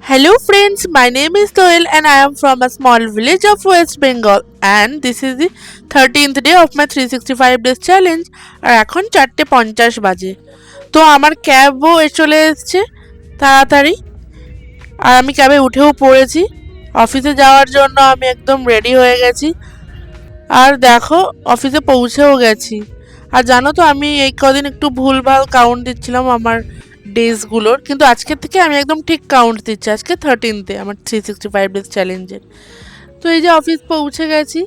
Hello friends, my name is Doyle and I am from a small village of West Bengal and this is the 13th day of my 365 days challenge আর এখন 4:50 বাজে। তো আমার ক্যাবও চলে এসছে তাড়াতাড়ি আর আমি ক্যাবে উঠেও পড়েছি। অফিসে যাওয়ার জন্য আমি একদম রেডি হয়ে গেছি আর দেখো অফিসে পৌঁছেও গেছি। আর জানো তো আমি এই কদিন একটু ভুলভাল কাউন্ট দিচ্ছিলাম আমার ডেজগুলোর, কিন্তু আজকের থেকে আমি একদম ঠিক কাউন্ট দিচ্ছি। আজকে 13th আমার 365 ডেজ চ্যালেঞ্জের। তো এই যে অফিস পৌঁছে গেছি,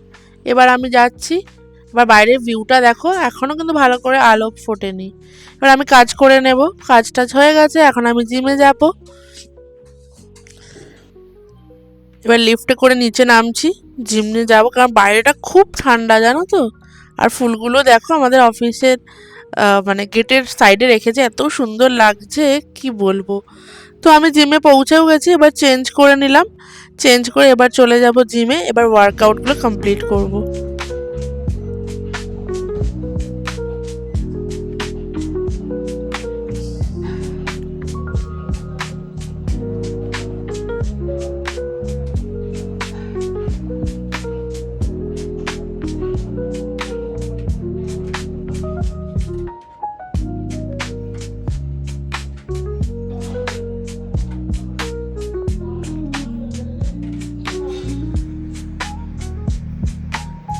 এবার আমি যাচ্ছি। এবার বাইরের ভিউটা দেখো, এখনও কিন্তু ভালো করে আলো ফোটেনি। এবার আমি কাজ করে নেব, কাজ টাজ হয়ে গেছে, এখন আমি জিমে যাব। এবার লিফটে করে নিচে নামছি, জিমে যাব, কারণ বাইরেটা খুব ঠান্ডা জানো তো। আর ফুলগুলো দেখো আমাদের অফিসের মানে গেটের সাইডে রেখেছে, এত সুন্দর লাগছে কি বলবো। তো আমি জিমে পৌঁছেও গেছি, এবার চেঞ্জ করে নিলাম। চেঞ্জ করে এবার চলে যাব জিমে, এবার ওয়ার্কআউটগুলো কমপ্লিট করব।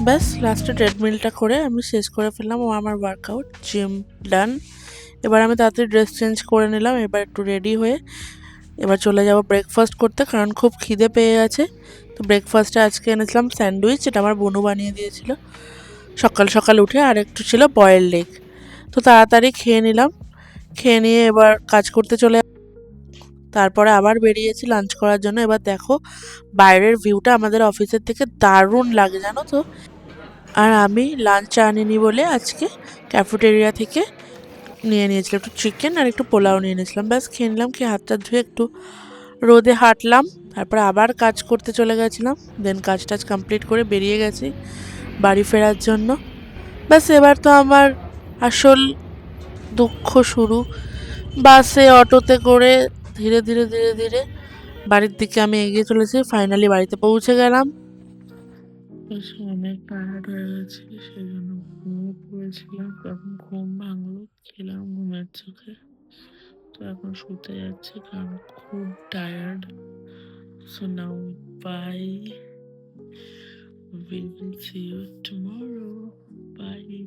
ব্যাস লাস্টে ট্রেডমিলটা করে আমি শেষ করে ফেললাম আমার ওয়ার্কআউট, জিম ডান। এবার আমি তাড়াতাড়ি ড্রেস চেঞ্জ করে নিলাম, এবার একটু রেডি হয়ে এবার চলে যাব ব্রেকফাস্ট করতে, কারণ খুব খিদে পেয়ে গেছে। তো ব্রেকফাস্টে আজকে এনেছিলাম স্যান্ডউইচ, এটা আমার বোনু বানিয়ে দিয়েছিল সকাল সকাল উঠে, আর একটু ছিল বয়েলড এগ। তো তাড়াতাড়ি খেয়ে নিলাম, খেয়ে নিয়ে এবার কাজ করতে চলে। তারপরে আবার বেরিয়েছি লাঞ্চ করার জন্য। এবার দেখো বাইরের ভিউটা আমাদের অফিসের থেকে দারুণ লাগে জানো তো। আর আমি লাঞ্চ আনিনি বলে আজকে ক্যাফেটেরিয়া থেকে নিয়ে নিয়েছিলাম একটু চিকেন আর একটু পোলাও নিয়ে নিয়েছিলাম। ব্যাস খেয়ে নিলাম, খেয়ে হাত টাত ধুয়ে একটু রোদে হাঁটলাম, তারপরে আবার কাজ করতে চলে গেছিলাম। দেন কাজ টাজ কমপ্লিট করে বেরিয়ে গেছি বাড়ি ফেরার জন্য। ব্যাস এবার তো আমার আসল দুঃখ শুরু। বাসে অটোতে করে ধীরে ধীরে ধীরে ধীরে বাড়ির দিকে আমি এগিয়ে চলেছি। ফাইনালি বাড়িতে পৌঁছে গেলাম। এসে অনেক টায়ার্ড হয়ে গেছি, সেই জন্য ঘুমিয়ে পড়েছিলাম। এখন ঘুম ভাঙলো, খেলাম ঘুমের চোখে। তো এখন শুতে যাচ্ছি কারণ খুব tired. So now bye, we will see you tomorrow. Bye.